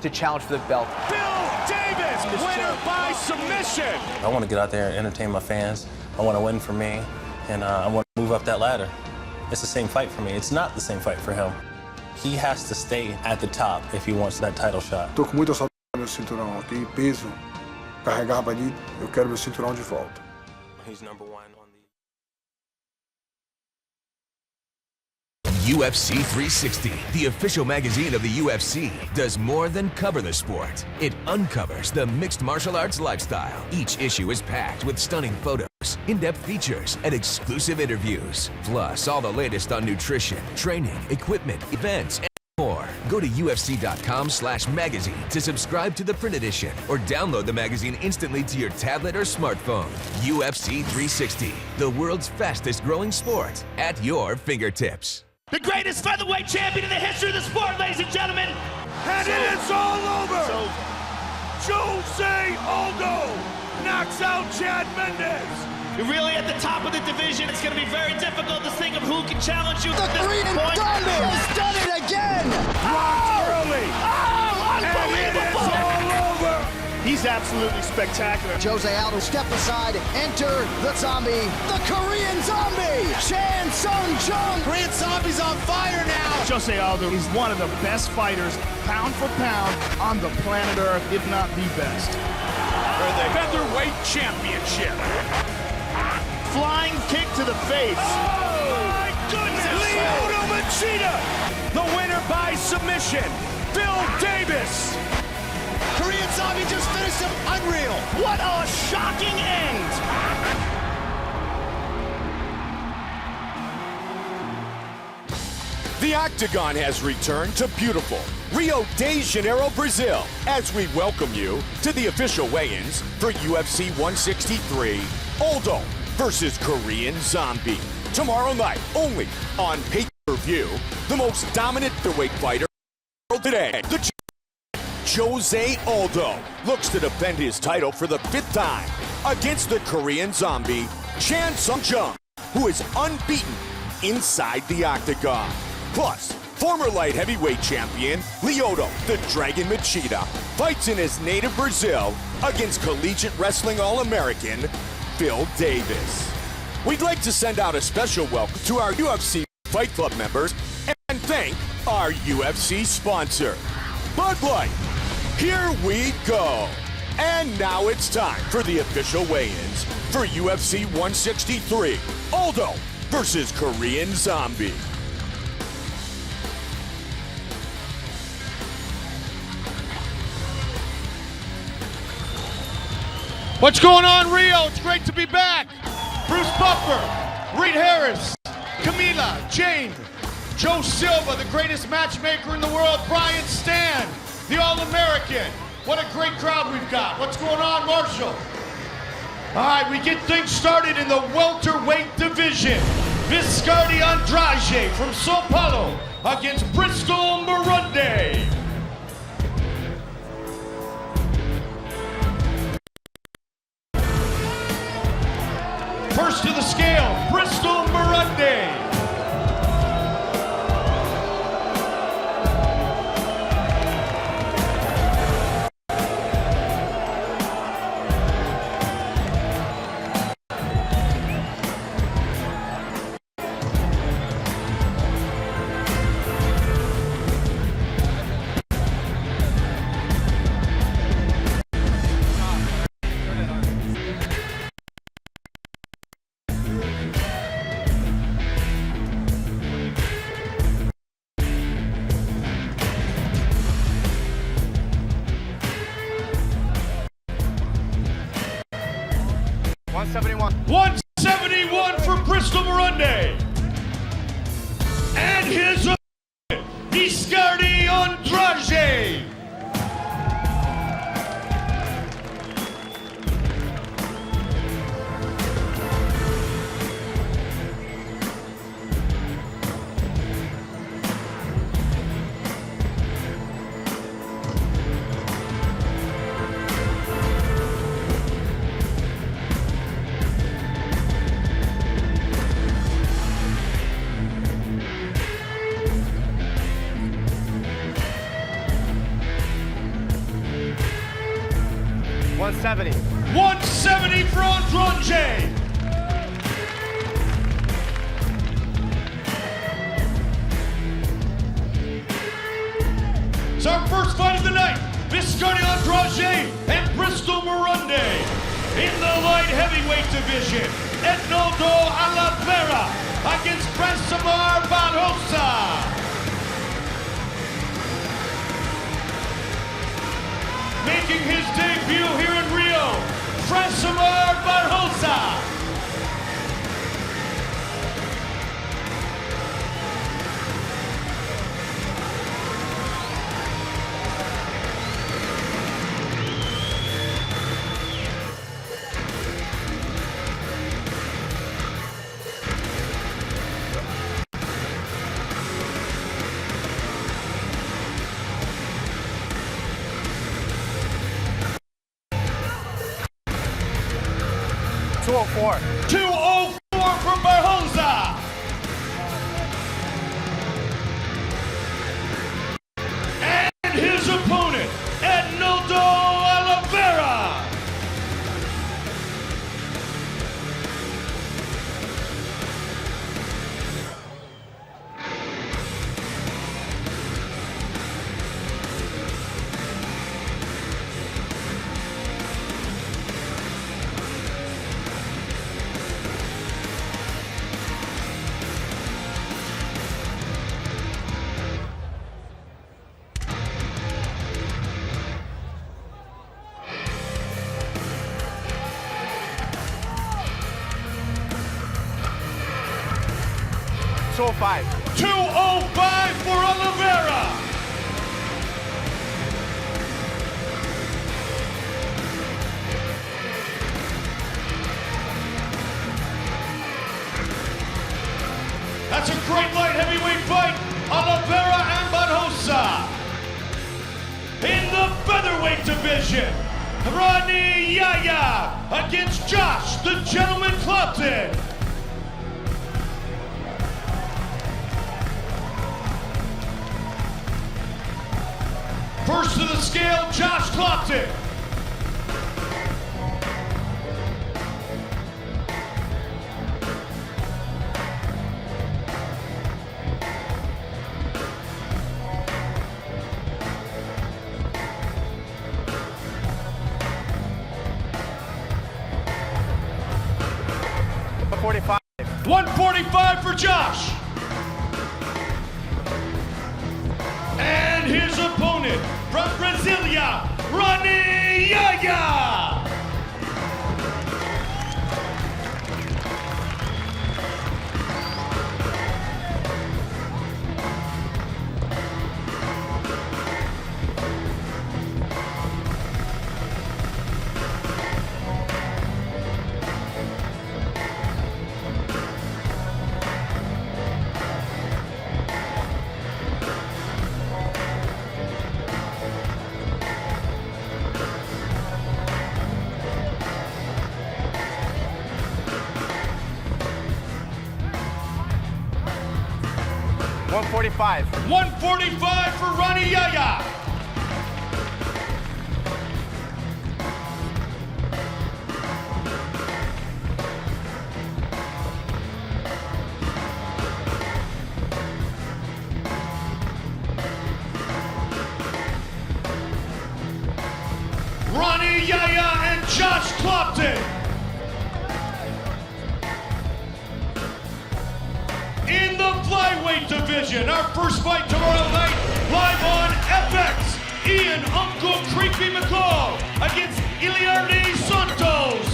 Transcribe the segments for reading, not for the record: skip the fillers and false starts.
to challenge for the belt. Bill Davis, winner by submission. I want to get out there and entertain my fans. I want to win for me, and I want to move up that ladder. It's the same fight for me. It's not the same fight for him. He has to stay at the top if he wants that title shot. Tô com muita saudade do meu cinturão aqui, peso, carregava ali, eu quero meu cinturão de volta. He's number one on the UFC 360, the official magazine of the UFC, does more than cover the sport. It uncovers the mixed martial arts lifestyle. Each issue is packed with stunning photos, in-depth features, and exclusive interviews. Plus, all the latest on nutrition, training, equipment, events, and more. Go to UFC.com/magazine to subscribe to the print edition or download the magazine instantly to your tablet or smartphone. UFC 360, the world's fastest growing sport, at your fingertips. The greatest featherweight champion in the history of the sport, ladies and gentlemen. And it is all over. Jose Aldo knocks out Chad Mendes. You're really at the top of the division. It's going to be very difficult to think of who can challenge you. The Korean Zombie has done it again. Blocked early. Oh, and it is all over. He's absolutely spectacular. Jose Aldo, step aside, enter the zombie, the Korean Zombie, Chan Sung Jung. Korean Zombie's on fire now. Jose Aldo is one of the best fighters, pound for pound, on the planet Earth, if not the best. For the featherweight championship. Flying kick to the face. Oh, my goodness. Lyoto Machida, the winner by submission. Bill Davis. Korean Zombie just finished him. Unreal. What a shocking end. The Octagon has returned to beautiful Rio de Janeiro, Brazil, as we welcome you to the official weigh-ins for UFC 163, Aldo versus Korean Zombie. Tomorrow night, only on pay-per-view, the most dominant featherweight fighter in the world today, the Jose Aldo, looks to defend his title for the 5th time against the Korean Zombie, Chan Sung Jung, who is unbeaten inside the Octagon. Plus, former light heavyweight champion Lyoto the Dragon Machida fights in his native Brazil against collegiate wrestling All-American Bill Davis. We'd like to send out a special welcome to our UFC Fight Club members and thank our UFC sponsor, Bud Light. Here we go. And now it's time for the official weigh-ins for UFC 163, Aldo versus Korean Zombie. What's going on, Rio? It's great to be back. Bruce Buffer, Reed Harris, Camila, Jane, Joe Silva, the greatest matchmaker in the world, Brian Stan, the All-American. What a great crowd we've got. What's going on, Marshall? All right, we get things started in the welterweight division. Viscardi Andrade from Sao Paulo against Bristol Burundi. First to the scale, Bristol Burundi. $171 for Bristol Burundi. And his opponent, Viscardi Andrade. 170. 170 for Andrade. It's our first fight of the night. Viscardi Andrade and Bristol Morunde. In the light heavyweight division, Ednaldo Oliveira against Francimar Barbosa. Making his debut here in Rio, Francimar Barbosa. $204. 204 for Barbosa. And his opponent, Ednaldo Oliveira. $205. 205 for Oliveira. That's a great light heavyweight fight. Oliveira and Barbosa. In the featherweight division, Rani Yahya against Josh the Gentleman Clubton. First to the scale, Josh Clopton. $145. 145 for Josh. And his opponent from Brasilia, Rani Yahya. $145. 145 for Rani Yahya. Rani Yahya and Josh Clopton. In the flyweight division, our first fight tomorrow night, live on FX, Ian Uncle Creepy McCall against Iliardi Santos.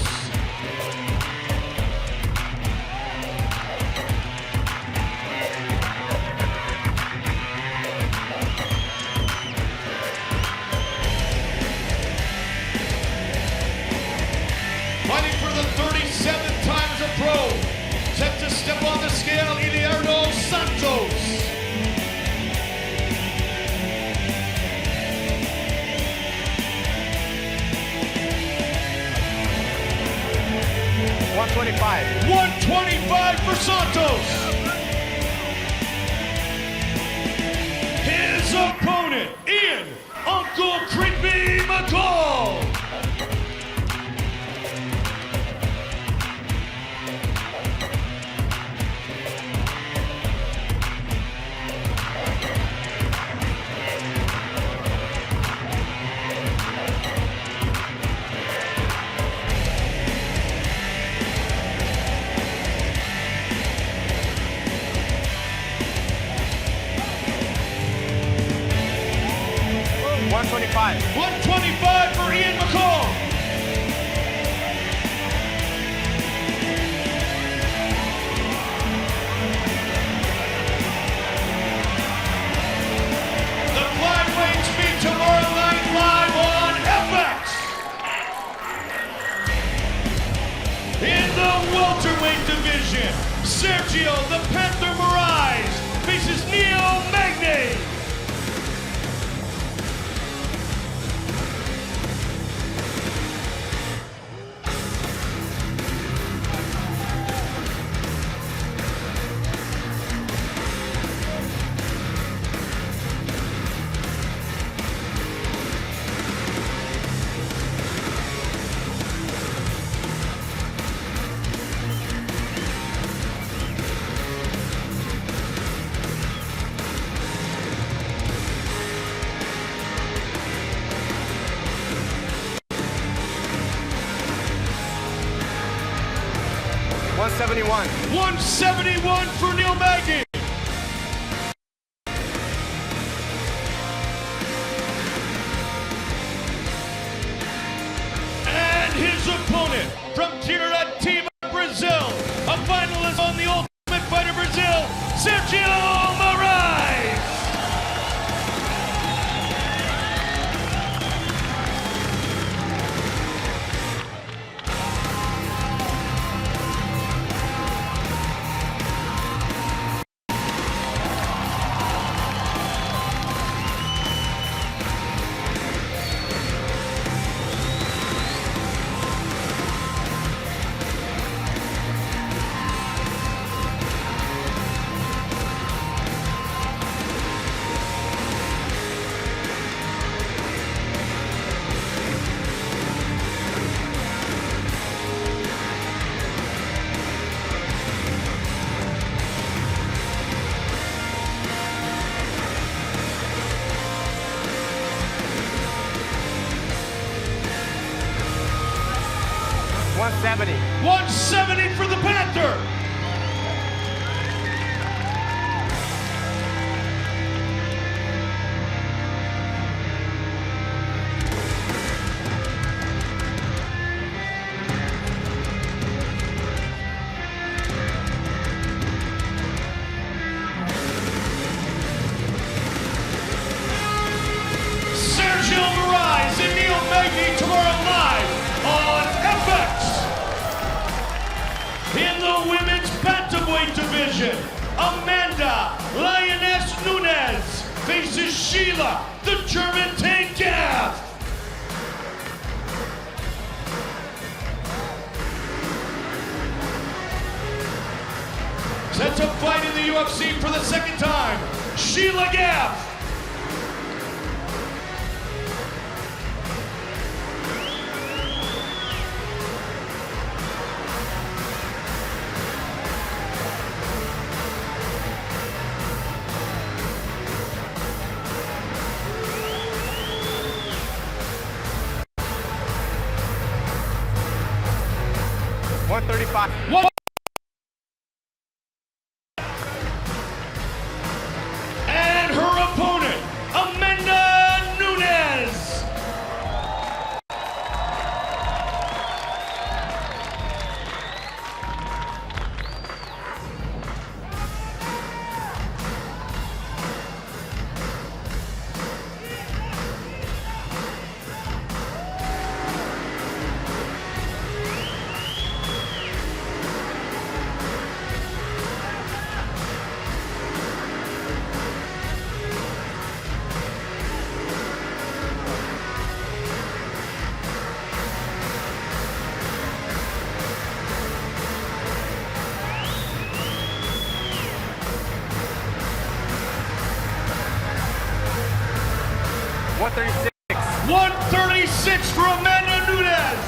Fighting for the 37th time as a pro. Set to step on the scale, Iliardi Santos. $125. 125 for Santos. His opponent, Ian Uncle Creepy McCall. 125. 125 for Ian McCall. The flyweights meet tomorrow night live on FX. In the welterweight division, Sergio the Panther Moraes faces Neil Magny. $171. 171 for Neil Magny. And his opponent from Tirana, Brazil, a finalist on the Ultimate Fighter Brazil, Sergio Moraes. $170. 170 for the Panther. Sergio Moraes and Neil Magny tomorrow live on FX. In the women's bantamweight division, Amanda Lioness Nunes faces Sheila, the German Tank Gaff. Set to fight in the UFC for the second time, Sheila Gaff. $135. And her opponent, Amanda Nunes. $136. 136 for Amanda Nunes.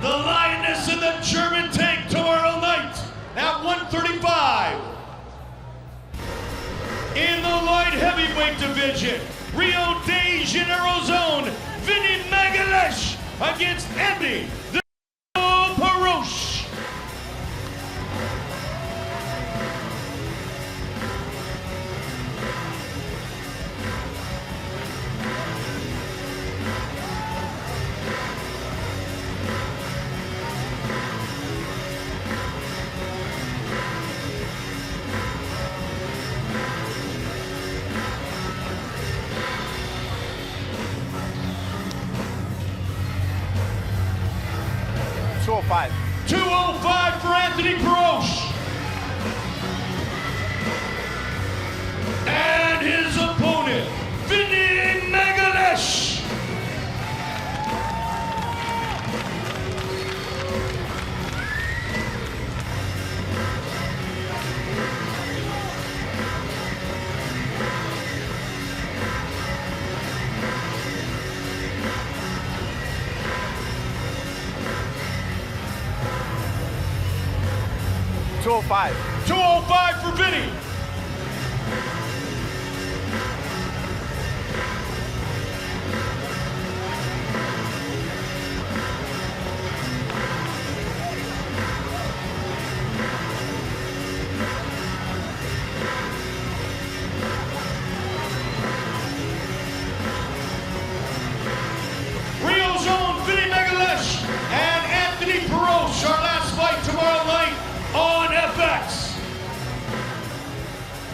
The Lioness and the German Tank tomorrow night at 135. In the light heavyweight division, Rio de Janeiro's own Vinny Magalhães against Andy the Peru. Anthony Perosh. And his opponent, Vinny Megalesh. $205. 205 for Vinny. Rio's own Vinny Megalesh and Anthony Perosh, our last fight tomorrow night on FX.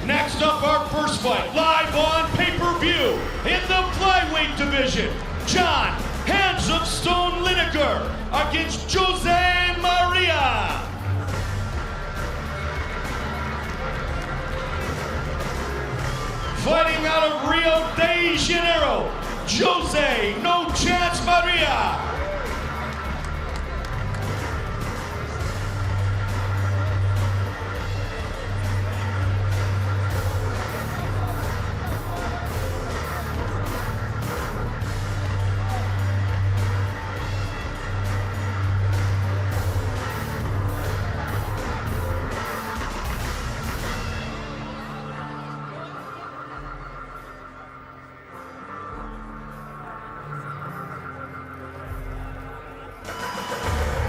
Next up, our first fight, live on pay-per-view in the flyweight division. John Hands of Stone Lineker against Jose Maria. Fighting out of Rio de Janeiro, Jose No Chance Maria.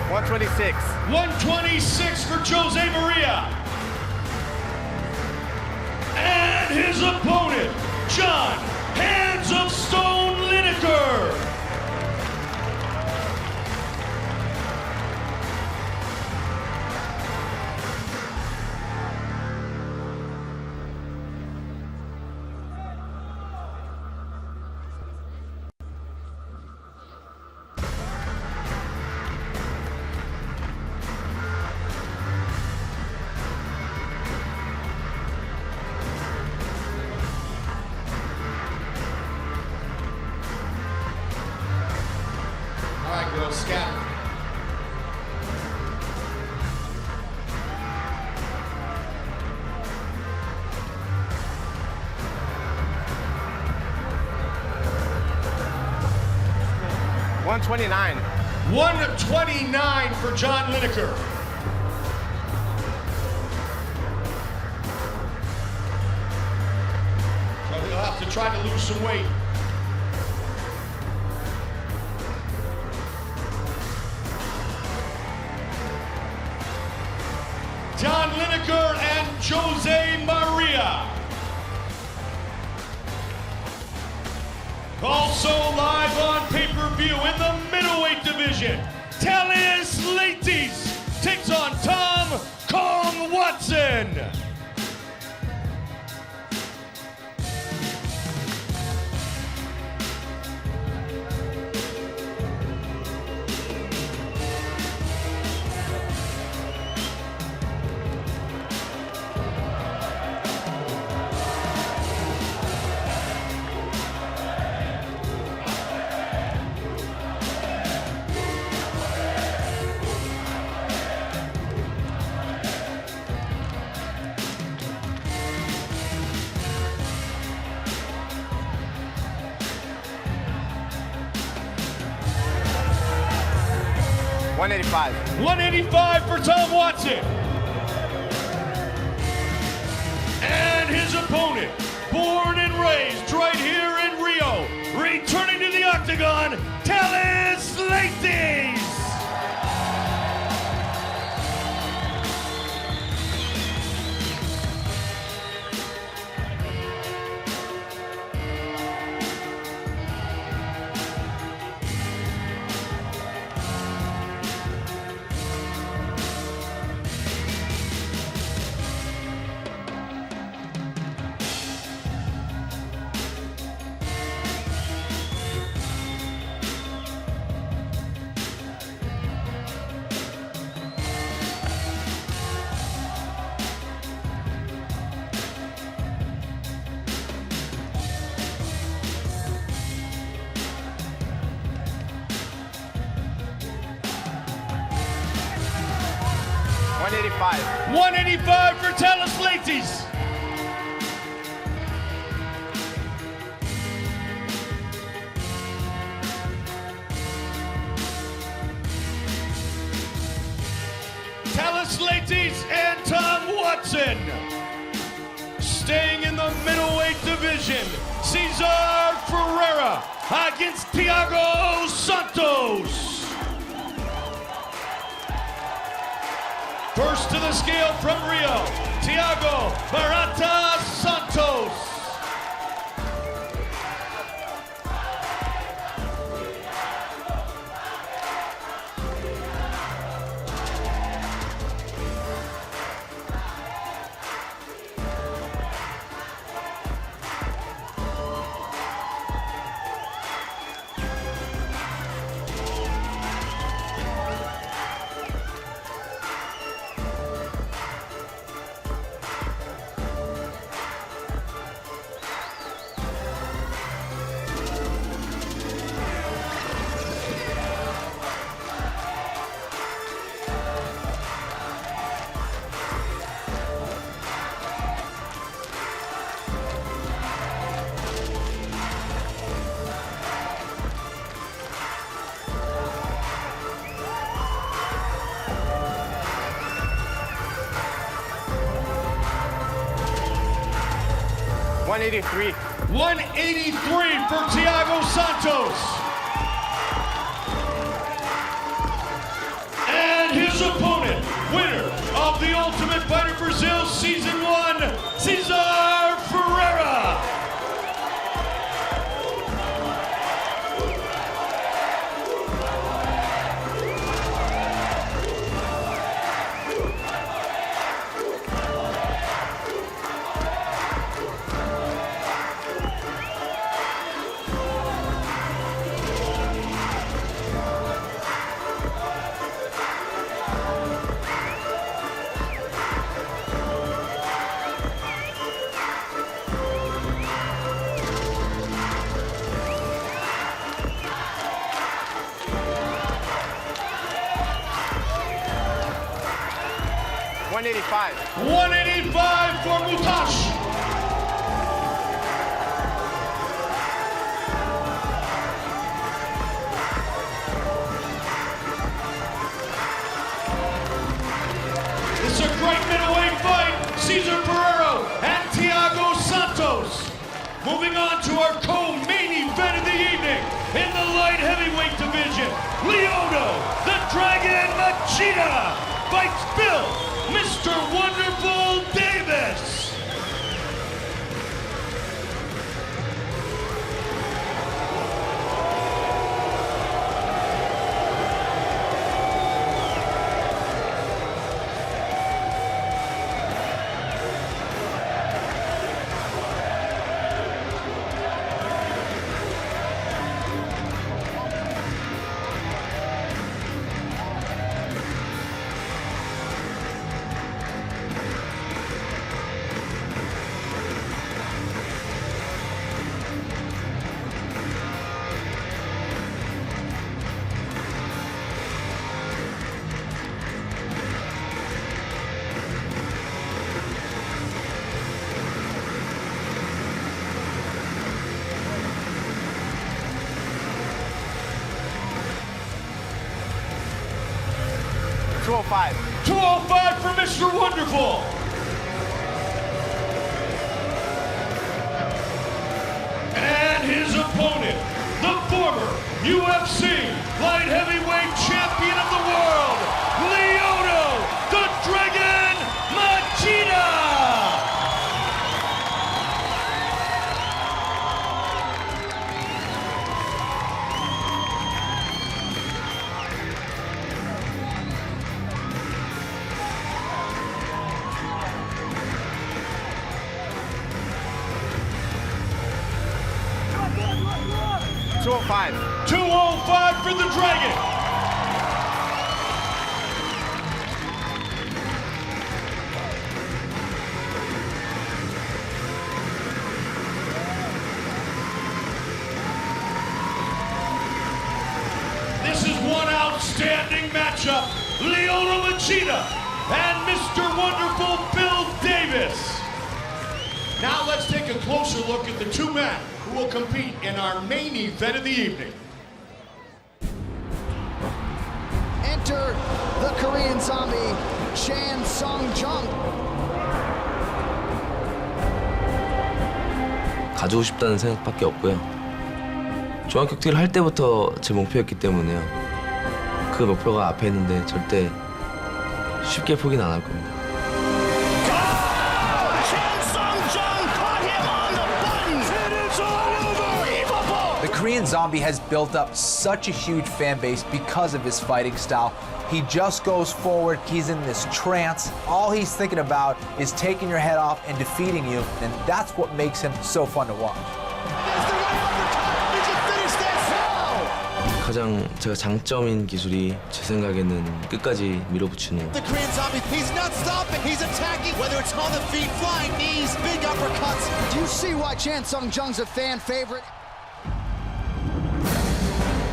$126. 126 for Jose Maria. And his opponent, John Hands of Stone Lineker. All right, girls, scatter. $129. 129 for John Lineker. So he'll have to try to lose some weight. John Lineker and Jose Maria. Also live on pay-per-view in the middleweight division, Talis Leites takes on Tom Kong Watson. $185. 185 for Tom Watson. And his opponent, born and raised right here in Rio, returning to the octagon, Talis Leites. 185. 185 for Talis Leites. Talis Leites and Tom Watson. Staying in the middleweight division, Cesar Ferreira against Thiago Santos. First to the scale from Rio, Thiago Barata Santos. $183. 183 for Thiago Santos. And his opponent, winner of the Ultimate Fighter Brazil Season 1, Cesar Ferreira. $185. 185 for Mutash. It's a great middleweight fight. Cesar Ferreira and Thiago Santos. Moving on to our co-main event of the evening in the light heavyweight division. Leoto, the Dragon Machida, fights Bill, Mr. Wonderful Davis. $205. 205 for Mr. Wonderful. And his opponent, the former UFC light heavyweight champion of the world, Leoto, the Dragon Machida. $205. 205 for the Dragon. This is one outstanding matchup. Leoto Machida and Mr. Wonderful Bill Davis. Now let's take a closer look at the two men who will compete in our main event of the evening. Enter the Korean Zombie, Chan Sung-jung. 가지고 싶다는 생각밖에 없고요. 종합격투기를 할 때부터 제 목표였기 때문에요. 그 목표가 앞에 있는데 절대 쉽게 포기는 안 할 겁니다. The Korean Zombie has built up such a huge fan base because of his fighting style. He just goes forward, he's in this trance. All he's thinking about is taking your head off and defeating you, and that's what makes him so fun to watch. 가장 제가 장점인 기술이 제 생각에는 끝까지 밀어붙이는 The Korean Zombie, he's not stopping, he's attacking, whether it's on the feet, flying knees, big uppercuts. Do you see why Chan Sung-jung's a fan favorite?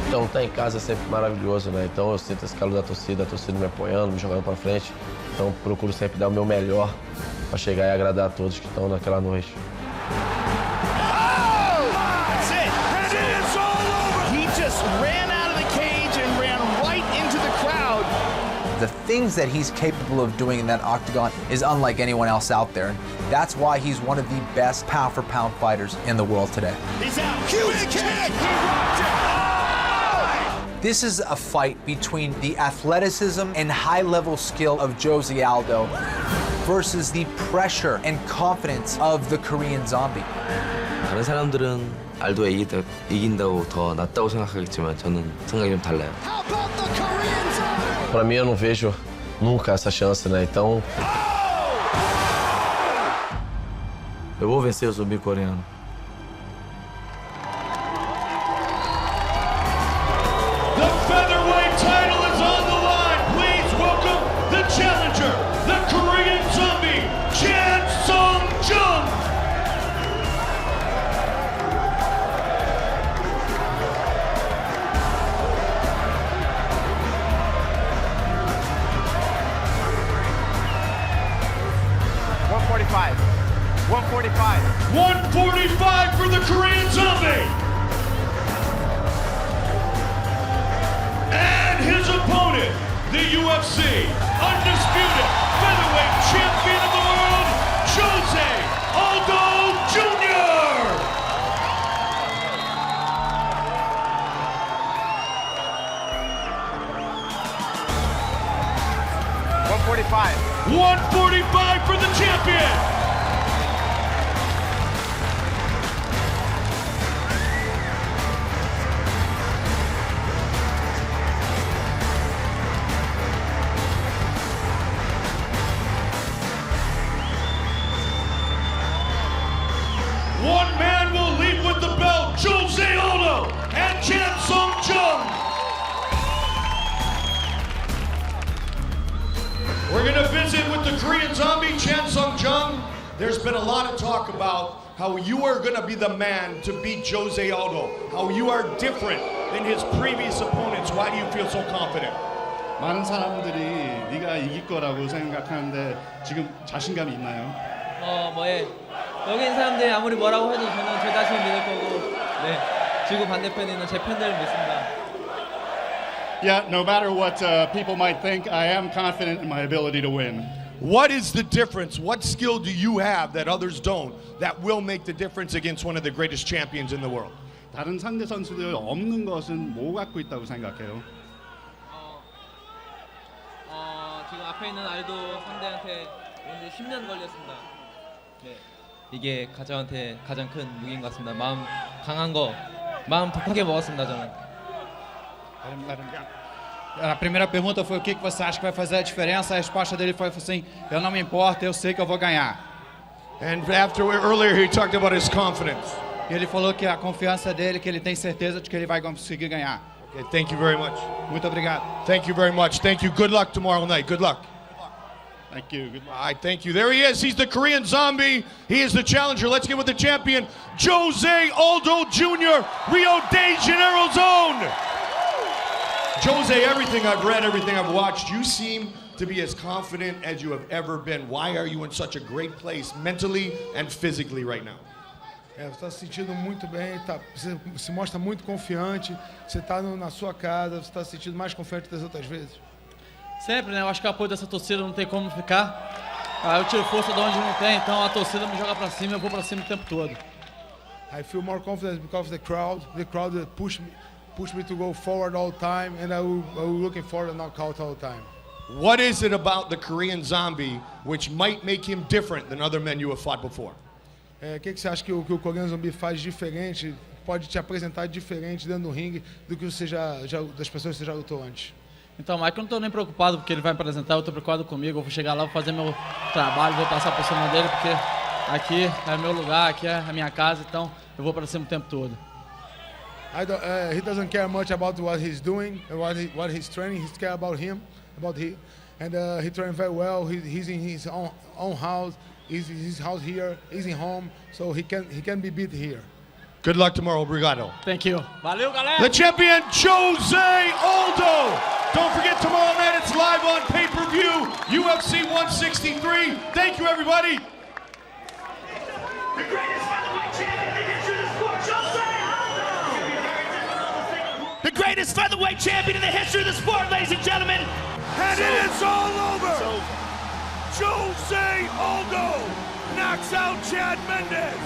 Então, estar em casa é sempre maravilhoso, né? Então, eu sinto esse calor da torcida, a torcida me apoiando, me jogando para frente. Então, procuro sempre dar o meu melhor para chegar e agradar a todos que estão naquela noite. That's it. And it's all over. He just ran out of the cage and ran right into the crowd. The things that he's capable of doing in that octagon is unlike anyone else out there. And that's why he's one of the best pound-for-pound fighters in the world today. He's out. Huge kick. He rocked it. This is a fight between the athleticism and high-level skill of Jose Aldo versus the pressure and confidence of the Korean Zombie. 다른 사람들은 알도가 이긴다고 더 낫다고 생각하겠지만 저는 생각이 좀 달라요. How about the Korean Zombie? Para mim, eu não vejo nunca essa chance, né? Então, eu vou vencer o zumbi coreano. The featherweight title is on the line. Please welcome the challenger, the Korean Zombie, Chan Sung-jung. $145. 145 for the Korean Zombie. And his opponent, the UFC undisputed featherweight champion of the world, Jose Aldo Jr. 145 for the champion. One man will leave with the belt, Jose Aldo and Chan Sung-jung. We're going to visit with the Korean Zombie, Chan Sung-jung. There's been a lot of talk about how you are going to be the man to beat Jose Aldo, how you are different than his previous opponents. Why do you feel so confident? 많은 사람들이 네가 이길 거라고 생각하는데 지금 자신감이 있나요? 여기 있는 사람들이 아무리 뭐라고 해도 저는 제 자신을 믿을 거고, 네, 지구 반대편에 있는 제 팬들을 믿습니다. Yeah, no matter what people might think, I am confident in my ability to win. What is the difference? What skill do you have that others don't that will make the difference against one of the greatest champions in the world? 다른 상대 선수들 없는 것은 뭐 갖고 있다고 생각해요? 지금 앞에 있는 알도 상대한테 오늘 10년 걸렸습니다. 네, 이게 저한테 가장 큰 무기인 것 같습니다. 마음 강한 거, 마음 독하게 먹었습니다 저는. A primeira pergunta foi o que você acha que vai fazer a diferença. A resposta dele foi assim: eu não me importo, eu sei que eu vou ganhar. And earlier he talked about his confidence. E ele falou que a confiança dele, que ele tem certeza de que ele vai conseguir ganhar. Okay, thank you very much. Muito obrigado. Thank you very much. Thank you. Good luck tomorrow night. Good luck. Thank you. Good luck. All right, thank you. There he is. He's the Korean Zombie. He is the challenger. Let's get with the champion, Jose Aldo Jr., Rio de Janeiro's own. Jose, everything I've read, everything I've watched, you seem to be as confident as you have ever been? Why are you in such a great place mentally and physically right now? Você está se sentindo muito bem, você se mostra muito confiante, você está na sua casa, você está se sentindo mais confiante das outras vezes. Sempre, né? Eu acho que o apoio dessa torcida não tem como ficar. Eu tiro força de onde não tem, então a torcida me joga pra cima, eu vou pra cima o tempo todo. I feel more confident because of the crowd. The crowd push me to go forward all the time, and I will looking for the knockout all the time. What is it about the Korean Zombie which might make him different than other men you have fought before? O que você acha que o Korean Zombie faz diferente, pode te apresentar diferente dentro do ringue do que você das pessoas que você já lutou antes? Então, Mike, eu não estou nem preocupado porque ele vai me apresentar, eu estou preocupado comigo, eu vou chegar lá, vou fazer meu trabalho, vou passar por cima dele, porque aqui é meu lugar, aqui é a minha casa, então eu vou para cima o tempo todo. He doesn't care much about what he's doing, what he's training, he cares about him, and he trains very well, he's in his own house. He's his house here, he's in home, so he can be beat here. Good luck tomorrow, obrigado. Thank you. Valeu, galera. The champion, Jose Aldo. Don't forget tomorrow night, it's live on pay-per-view, UFC 163. Thank you, everybody. The greatest featherweight champion in the history of the sport, Jose Aldo. The greatest featherweight champion in the history of the sport, ladies and gentlemen. And it is all over. Jose Aldo knocks out Chad Mendes.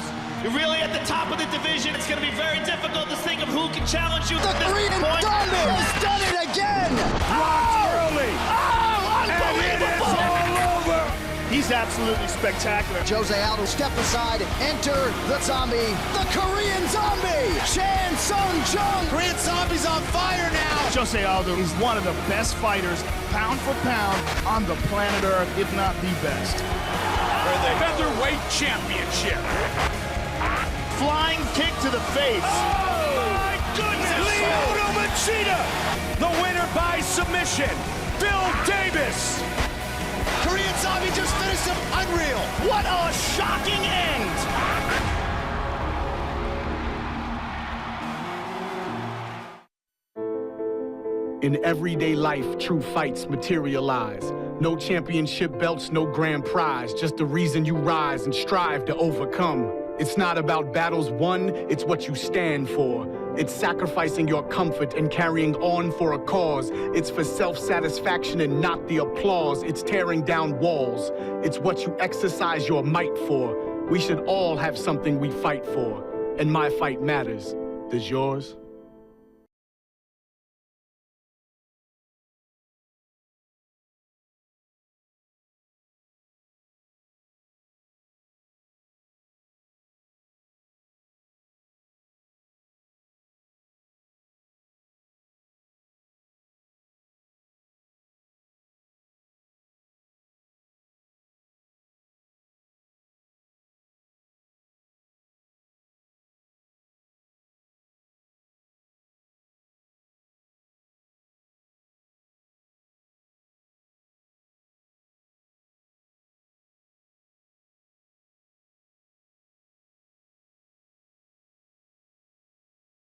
You're really at the top of the division. It's going to be very difficult to think of who can challenge you. The Korean Zombie has done it again. Early. And it is all over. He's absolutely spectacular. Jose Aldo, step aside, enter the Zombie, the Korean Zombie, Chan Sung Jung. Korean Zombie's on fire now. Jose Aldo is one of the best fighters, pound for pound, on the planet Earth, if not the best. For the featherweight championship. Flying kick to the face. Oh my goodness! Lyoto Machida, the winner by submission. Phil Davis. Korean Zombie just finished him. Unreal. What a shocking end. In everyday life, true fights materialize. No championship belts, no grand prize, just a reason you rise and strive to overcome. It's not about battles won, it's what you stand for. It's sacrificing your comfort and carrying on for a cause. It's for self-satisfaction and not the applause. It's tearing down walls. It's what you exercise your might for. We should all have something we fight for. And my fight matters. Does yours?